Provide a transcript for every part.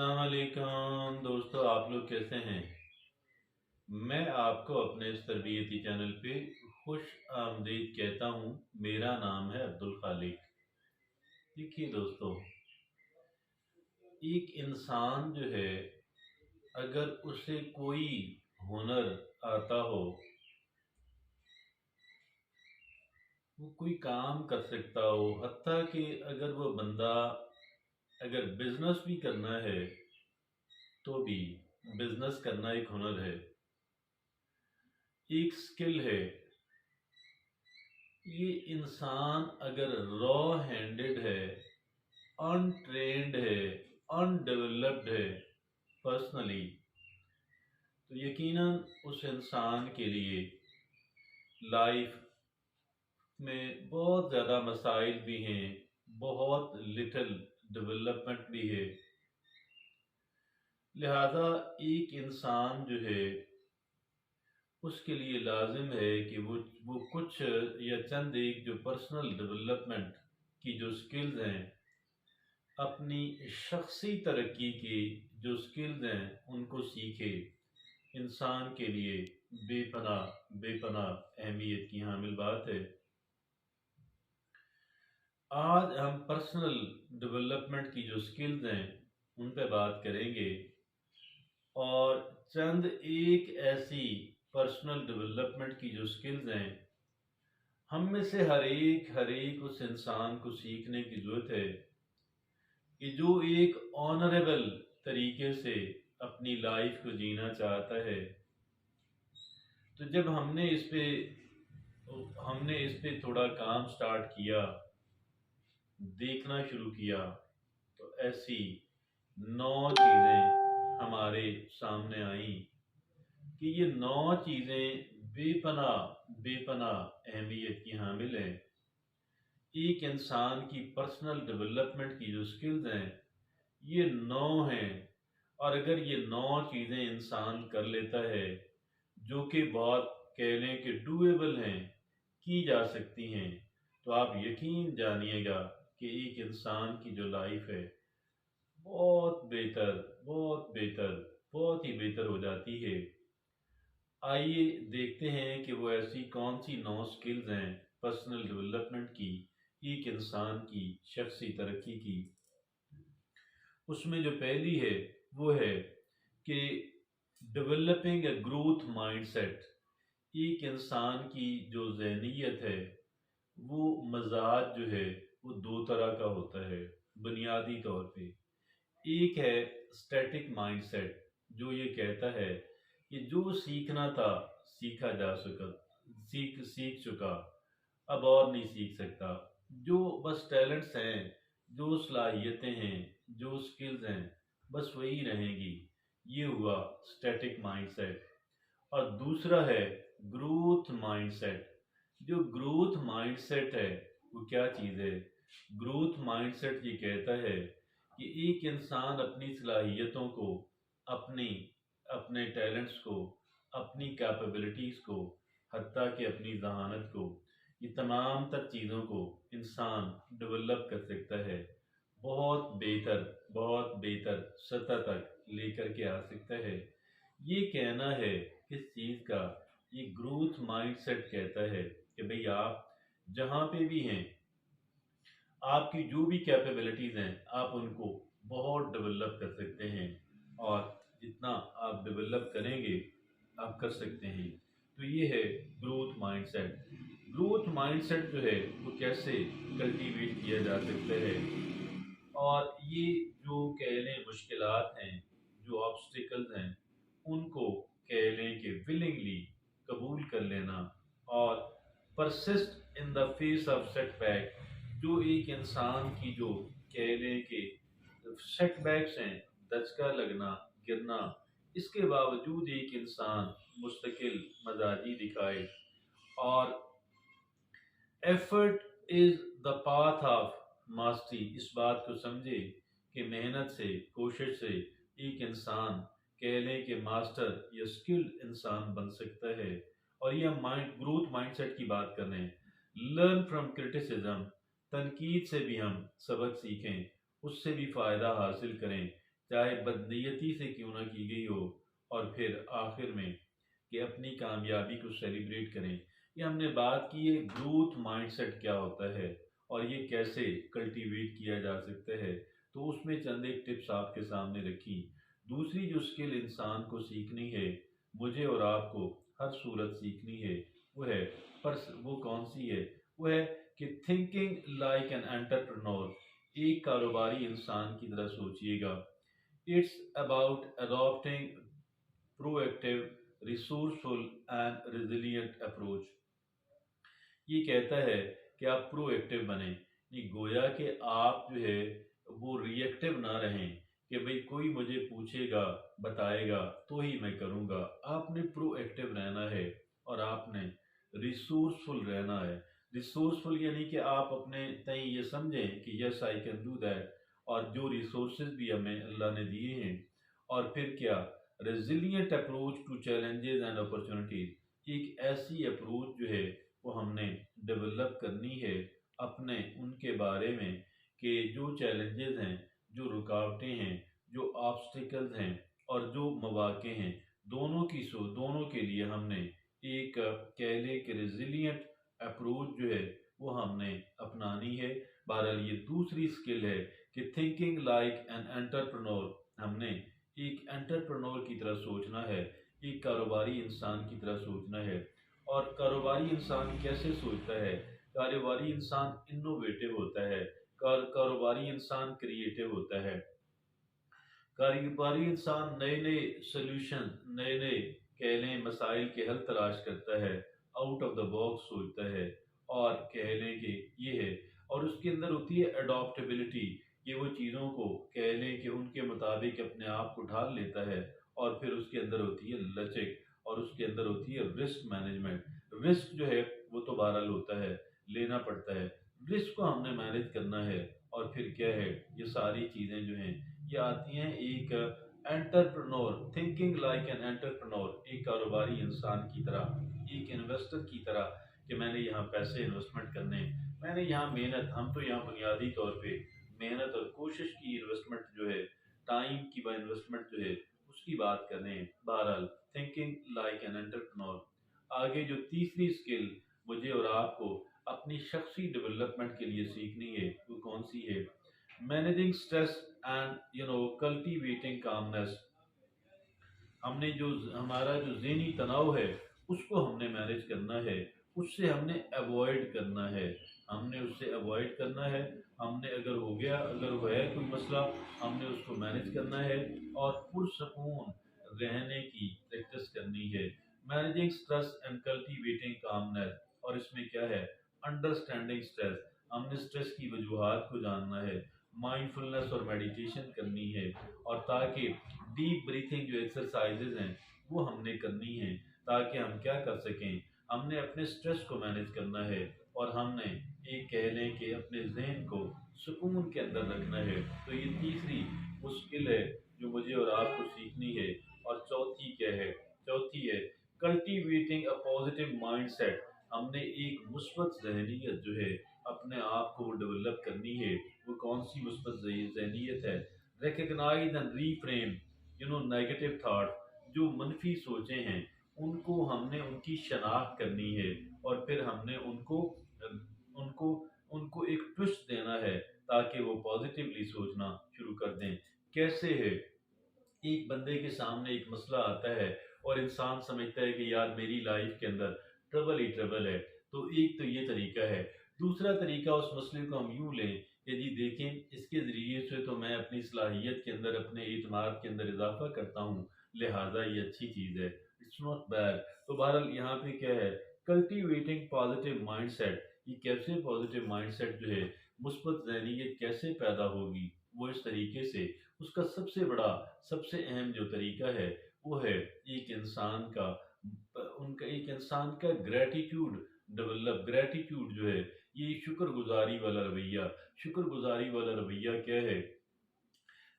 अस्सलाम वालेकुम दोस्तों, आप लोग कैसे हैं। मैं आपको अपने इस तरबियती चैनल पे खुश आमदीद कहता हूँ। मेरा नाम है अब्दुल खालिक। देखिए दोस्तों, एक इंसान जो है, अगर उसे कोई हुनर आता हो, वो कोई काम कर सकता हो, हत्ता कि अगर वो बंदा अगर बिजनेस भी करना है तो भी बिजनेस करना एक हुनर है, एक स्किल है। ये इंसान अगर रॉ हैंडेड है, अनट्रेंड है, अनडेवलप्ड है पर्सनली, तो यकीनन उस इंसान के लिए लाइफ में बहुत ज़्यादा मसाइल भी हैं, बहुत लिटिल डेवलपमेंट भी है। लिहाजा एक इंसान जो है, उसके लिए लाजिम है कि वो कुछ या चंद एक जो पर्सनल डेवलपमेंट की जो स्किल्स हैं, अपनी शख्सी तरक्की की जो स्किल्स हैं उनको सीखे। इंसान के लिए बेपनाह बेपनाह अहमियत की हामिल बात है। आज हम पर्सनल डेवलपमेंट की जो स्किल्स हैं उन पर बात करेंगे, और चंद एक ऐसी पर्सनल डेवलपमेंट की जो स्किल्स हैं, हम में से हर एक उस इंसान को सीखने की ज़रूरत है कि जो एक ऑनरेबल तरीके से अपनी लाइफ को जीना चाहता है। तो जब हमने इस पे थोड़ा काम स्टार्ट किया, देखना शुरू किया, तो ऐसी 9 चीज़ें हमारे सामने आई कि ये 9 चीज़ें बेपनाह बेपनाह अहमियत की हामिल है। एक इंसान की पर्सनल डेवलपमेंट की जो स्किल्स हैं, ये 9 हैं। और अगर ये 9 चीज़ें इंसान कर लेता है, जो कि बहुत कह लें कि डूएबल हैं, की जा सकती हैं, तो आप यकीन जानिएगा कि एक इंसान की जो लाइफ है बहुत बेहतर, बहुत बेहतर, बहुत ही बेहतर हो जाती है। आइए देखते हैं कि वो ऐसी कौन सी 9 स्किल्स हैं पर्सनल डेवलपमेंट की, एक इंसान की शख्सी तरक्की की। उसमें जो पहली है वो है कि डेवलपिंग ए ग्रोथ माइंडसेट। एक इंसान की जो ज़हनियत है, वो मजाज जो है, वो दो तरह का होता है बुनियादी तौर पे। एक है स्टैटिक माइंडसेट, जो ये कहता है कि जो सीखना था सीखा जा सका, सीख सीख चुका, अब और नहीं सीख सकता। जो बस टैलेंट्स हैं, जो सलाहियतें हैं, जो स्किल्स हैं, बस वही रहेंगी। ये हुआ स्टैटिक माइंडसेट। और दूसरा है ग्रोथ माइंडसेट। जो ग्रोथ माइंडसेट है, वो क्या चीज़ है। ग्रोथ माइंडसेट ये कहता है कि एक इंसान अपनी सलाहियतों को, अपनी अपने टैलेंट्स को, अपनी कैपेबिलिटीज़ को, हत्ता कि अपनी जहानत को, ये तमाम तर चीज़ों को इंसान डेवलप कर सकता है। बहुत बेहतर सतह तक लेकर के आ सकता है। ये कहना है किस चीज़ का, ये ग्रोथ माइंडसेट कहता है कि भाई आप जहाँ पे भी हैं, आपकी जो भी कैपेबिलिटीज़ हैं, आप उनको बहुत डेवलप कर सकते हैं। और जितना आप डेवलप करेंगे, आप कर सकते हैं। तो ये है ग्रोथ माइंडसेट। ग्रोथ माइंडसेट जो है, वो कैसे कल्टीवेट किया जा सकता है। और ये जो कह लें मुश्किलात हैं, जो ऑब्स्टिकल्स हैं, उनको कह लें कि विलिंगली कबूल कर लेना, और persist in the face of setback. जो एक इंसान की जो कह लें कि सेटबैक्स हैं, दचका लगना, गिरना, इसके बावजूद एक इंसान मुस्तकिल मजाजी दिखाए। और effort is the path of mastery. इस बात को समझे कि मेहनत से, कोशिश से एक इंसान कह लें कि मास्टर या स्किल्ड इंसान बन सकता है। और ये हम ग्रोथ माइंडसेट की बात कर रहे हैं। Learn from criticism. तनकीद से भी हम सबक सीखें, उससे भी फ़ायदा हासिल करें। चाहे बदनीयती से क्यों ना की गई हो, और फिर आखिर में कि अपनी कामयाबी को सेलिब्रेट करें। ये हमने बात की है ग्रोथ माइंडसेट क्या होता है और ये कैसे कल्टीवेट किया जा सकता है, तो उसमें चंद एक टिप्स आपके सामने रखी। दूसरी जो स्किल इंसान को सीखनी है, मुझे और आपको हर सूरत सीखनी है, वो है, पर वो कौन सी है? वो है कि थिंकिंग लाइक एन एंटरप्रेन्योर, एक कारोबारी इंसान की तरह सोचिएगा। It's about adopting proactive, resourceful and resilient approach. ये कहता है कि आप प्रोएक्टिव बने, ये गोया कि आप जो है वो रिएक्टिव ना रहें कि भाई कोई मुझे पूछेगा बताएगा तो ही मैं करूँगा। आपने प्रोएक्टिव रहना है और आपने रिसोर्सफुल रहना है। रिसोर्सफुल यानी कि आप अपने तय ये समझें कि yes I can do that, और जो रिसोर्सेज भी हमें अल्लाह ने दिए हैं। और फिर क्या? Resilient approach to challenges and opportunities, एक ऐसी अप्रोच जो है वो हमने डेवलप करनी है अपने उनके बारे में कि जो चैलेंजेस हैं, जो रुकावटें हैं, जो ऑब्स्टिकल्स हैं और जो मौके हैं, दोनों के लिए हमने एक कह लें कि रेजिलिएंट अप्रोच जो है वो हमने अपनानी है। बहरहाल ये दूसरी स्किल है कि थिंकिंग लाइक एन एंटरप्रेन्योर, हमने एक एंटरप्रेन्योर की तरह सोचना है, एक कारोबारी इंसान की तरह सोचना है। और कारोबारी इंसान कैसे सोचता है? कारोबारी इंसान इनोवेटिव होता है, कारोबारी इंसान क्रिएटिव होता है, कारोबारी इंसान नए नए सोल्यूशन, नए नए कह लें मसाइल के हल तलाश करता है, आउट ऑफ द बॉक्स सोचता है, और कह लें कि ये है। और उसके अंदर होती है अडॉप्टेबिलिटी, ये वो चीज़ों को कह लें कि उनके मुताबिक अपने आप को ढाल लेता है। और फिर उसके अंदर होती है लचक, और उसके अंदर होती है रिस्क मैनेजमेंट। रिस्क जो है वो तो बहरहाल होता है, लेना पड़ता है, रिस्क को हमने मैनेज करना है। और फिर क्या है, ये सारी चीज़ें जो हैं ये आती हैं एक entrepreneur, thinking like an entrepreneur, एक कारोबारी इंसान की तरह, एक इन्वेस्टर की तरह कि मैंने यहाँ पैसे इन्वेस्टमेंट करने हैं, मैंने यहाँ मेहनत, हम तो यहाँ बुनियादी तौर पे मेहनत और कोशिश की इन्वेस्टमेंट जो है, टाइम की इन्वेस्टमेंट जो है उसकी बात कर रहे हैं। बहरहाल थिंकिंग लाइक एन एंटरप्रेन्योर। आगे जो तीसरी स्किल मुझे और आपको अपनी शख्सी डेवलपमेंट के लिए सीखनी है, वो कौन सी है? Managing stress and cultivating calmness. हमने जो हमारा जो ज़हनी तनाव है उसको हमने मैनेज करना है, उससे हमने अवॉइड करना है, हमने उससे अवॉइड करना है। हमने अगर हो गया, अगर वो है कोई मसला, हमने उसको मैनेज करना है और पुरसकून रहने की प्रैक्टिस करनी है। Managing stress and cultivating calmness. और इसमें क्या है? अंडरस्टैंडिंग स्ट्रेस, हमने स्ट्रेस की वजूहात को जानना है, माइंडफुलनेस और मेडिटेशन करनी है, और ताकि डीप ब्रीथिंग जो एक्सरसाइजेज हैं वो हमने करनी है, ताकि हम क्या कर सकें, हमने अपने स्ट्रेस को मैनेज करना है, और हमने एक कह लें कि अपने जहन को सुकून के अंदर रखना है। तो ये तीसरी मुश्किल है जो मुझे और आपको सीखनी है। और चौथी क्या है? चौथी है कल्टीवेटिंग अ पॉजिटिव माइंडसेट। हमने एक मुस्बत जहनीत जो है अपने आप को डेवलप करनी है। वो कौन सी मुस्बत जहनीत है? Recognize and reframe negative thought, जो मनफी सोचें हैं उनको हमने उनकी शनाख्त करनी है, और फिर हमने उनको उनको एक ट्विस्ट देना है ताकि वो पॉजिटिवली सोचना शुरू कर दें। कैसे है? एक बंदे के सामने एक मसला आता है और इंसान समझता है कि यार मेरी लाइफ के अंदर ट्रबल ही ट्रबल है, तो एक तो ये तरीका है। दूसरा तरीका, उस मसले को हम यूं लें कि जी देखें इसके ज़रिए से तो मैं अपनी सलाहियत के अंदर, अपने एतमाद के अंदर इजाफा करता हूँ, लिहाजा ये अच्छी चीज़ है, इट्स नॉट बैड। तो बहरहाल यहाँ पे क्या है? Cultivating positive mindset. ये कैसे पॉजिटिव माइंडसेट जो है, मुस्बत ज़हनीत कैसे पैदा होगी? वो इस तरीके से, उसका सबसे बड़ा, सबसे अहम जो तरीका है वो है एक इंसान का, उनका एक इंसान का ग्रेटिट्यूड डेवलप। ग्रेटिट्यूड जो है ये शुक्रगुजारी वाला रवैया। शुक्रगुजारी वाला रवैया क्या है?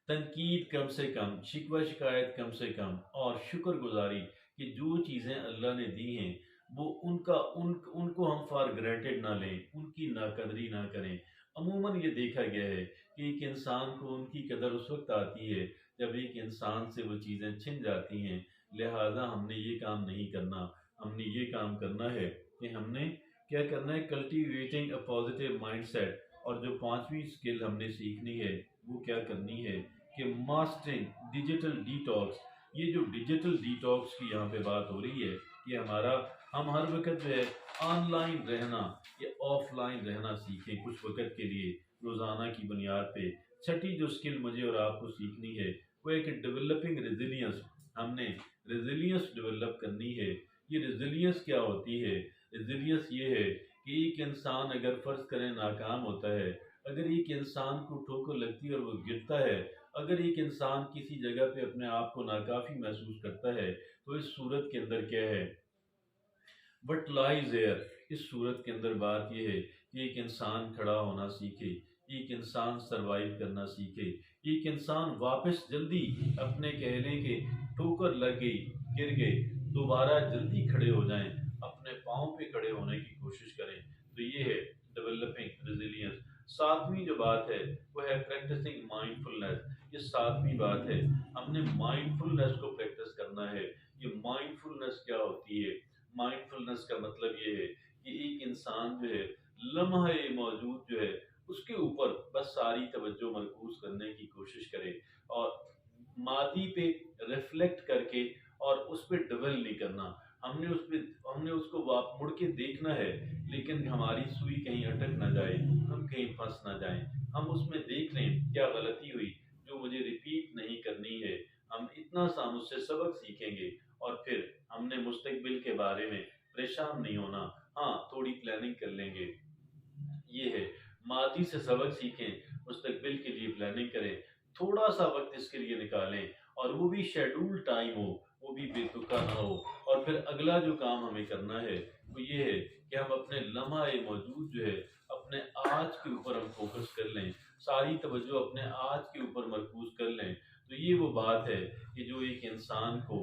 तनकीद कम से कम, शिकवा शिकायत कम से कम, और शुक्रगुजारी कि जो चीज़ें अल्लाह ने दी हैं वो उनको हम फॉर ग्रांटेड ना लें, उनकी नाकदरी ना करें। अमूमन ये देखा गया है कि एक इंसान को उनकी कदर उस वक्त आती है جب ایک انسان سے وہ چیزیں چھن جاتی ہیں، لہٰذا ہم نے یہ کام نہیں کرنا، ہم نے یہ کام کرنا ہے کہ ہم نے کیا کرنا ہے، cultivating a positive mindset. اور جو پانچویں اسکل ہم نے سیکھنی ہے وہ کیا کرنی ہے کہ ماسٹرنگ ڈیجیٹل ڈیٹاکس۔ یہ جو ڈیجیٹل ڈیٹاکس کی یہاں پہ بات ہو رہی ہے کہ ہم ہر وقت جو ہے آن لائن رہنا یا آف لائن رہنا سیکھیں کچھ وقت کے لیے روزانہ کی بنیاد پہ۔ چھٹی جو اسکل مجھے اور آپ کو سیکھنی ہے وہ ہے کہ ڈیولپنگ ریزیلینس۔ ہم نے ریزیلینس ڈیولپ کرنی ہے۔ یہ ریزیلینس کیا ہوتی ہے؟ ریزیلینس یہ ہے کہ ایک انسان اگر فرض کریں ناکام ہوتا ہے، اگر ایک انسان کو ٹھوکر لگتی ہے اور وہ گرتا ہے، اگر ایک انسان کسی جگہ پہ اپنے آپ کو ناکافی محسوس کرتا ہے، تو اس صورت کے اندر کیا ہے، بٹ لائز ایئر، اس صورت کے اندر بات یہ ہے کہ ایک انسان کھڑا ہونا سیکھے، ایک انسان سروائیو کرنا سیکھے، ایک انسان واپس جلدی اپنے کہہ لیں کہ ٹھوکر لگ گئی، گر گئے، دوبارہ جلدی کھڑے ہو جائیں، اپنے پاؤں پہ کھڑے ہونے کی کوشش کریں۔ تو یہ ہے ڈیولپنگ ریزیلینس۔ ساتویں جو بات ہے وہ ہے پریکٹسنگ مائنڈ فلنس۔ یہ ساتویں بات ہے، ہم نے مائنڈ فلنس کو پریکٹس کرنا ہے۔ یہ مائنڈ فلنس کیا ہوتی ہے؟ مائنڈ فلنس کا مطلب یہ ہے کہ ایک انسان جو ہے لمحہ موجود جو ہے اس کے اوپر بس ساری توجہ مرکوز کرنے کی کوشش کرے، اور ماضی پہ ریفلیکٹ کر کے اور اس پہ ڈویل نہیں کرنا۔ ہم نے اس کو مڑ کے دیکھنا ہے، لیکن ہماری سوئی کہیں اٹک نہ جائے، ہم کہیں پھنس نہ جائیں، ہم اس میں دیکھ لیں کیا غلطی ہوئی جو مجھے ریپیٹ نہیں کرنی ہے۔ ہم اتنا سا اس سے سبق سیکھیں گے، اور پھر ہم نے مستقبل کے بارے میں پریشان نہیں ہونا۔ ہاں، تھوڑی پلاننگ کر لیں گے، یہ ہے ماضی سے سبق سیکھیں، مستقبل کے لیے پلاننگ کریں، تھوڑا سا وقت اس کے لیے نکالیں، اور وہ بھی شیڈول ٹائم ہو، وہ بھی بے تکا نہ ہو۔ اور پھر اگلا جو کام ہمیں کرنا ہے وہ یہ ہے کہ ہم اپنے لمحہ موجود جو ہے اپنے آج کے اوپر ہم فوکس کر لیں، ساری توجہ اپنے آج کے اوپر مرکوز کر لیں۔ تو یہ وہ بات ہے کہ جو ایک انسان کو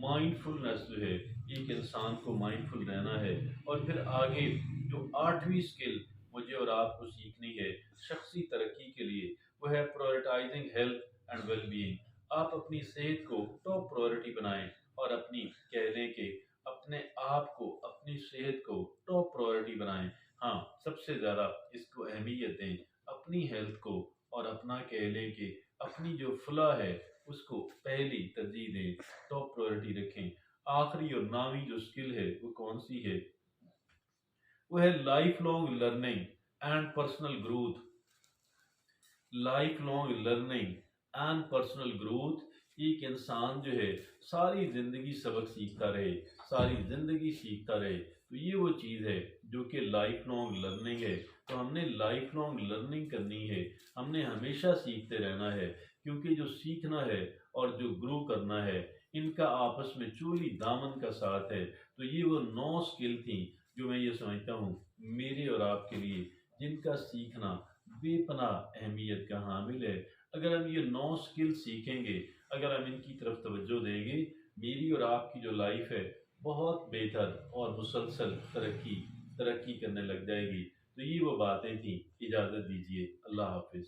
مائنڈ فلنس جو ہے، ایک انسان کو مائنڈ فل رہنا ہے۔ اور پھر آگے جو آٹھویں اسکل مجھے اور آپ کو سیکھنی ہے شخصی ترقی کے لیے، وہ ہے پرائورٹائزنگ ہیلتھ اینڈ ویل بینگ۔ آپ اپنی صحت کو ٹاپ پرائورٹی بنائیں، اور اپنی کہہ لیں کہ اپنے آپ کو، اپنی صحت کو ٹاپ پرائورٹی بنائیں۔ ہاں، سب سے زیادہ اس کو اہمیت دیں، اپنی ہیلتھ کو، اور اپنا کہہ لیں کہ اپنی جو فلاح ہے اس کو پہلی ترجیح دیں، ٹاپ پرائورٹی رکھیں۔ آخری اور ناویں جو اسکل ہے وہ کون سی ہے؟ وہ ہے life long learning and personal growth. Life long learning and personal growth. ایک انسان جو ہے ساری زندگی سبق سیکھتا رہے، ساری زندگی سیکھتا رہے، تو یہ وہ چیز ہے جو کہ لائف لانگ لرننگ ہے۔ تو ہم نے لائف لانگ لرننگ کرنی ہے، ہم نے ہمیشہ سیکھتے رہنا ہے، کیونکہ جو سیکھنا ہے اور جو گرو کرنا ہے ان کا آپس میں چولی دامن کا ساتھ ہے۔ تو یہ وہ 9 اسکل تھیں جو میں یہ سمجھتا ہوں میرے اور آپ کے لیے، جن کا سیکھنا بے پناہ اہمیت کا حامل ہے۔ اگر ہم یہ 9 اسکل سیکھیں گے، اگر ہم ان کی طرف توجہ دیں گے، میری اور آپ کی جو لائف ہے بہت بہتر اور مسلسل ترقی کرنے لگ جائے گی۔ تو یہ وہ باتیں تھیں، اجازت دیجیے، اللہ حافظ۔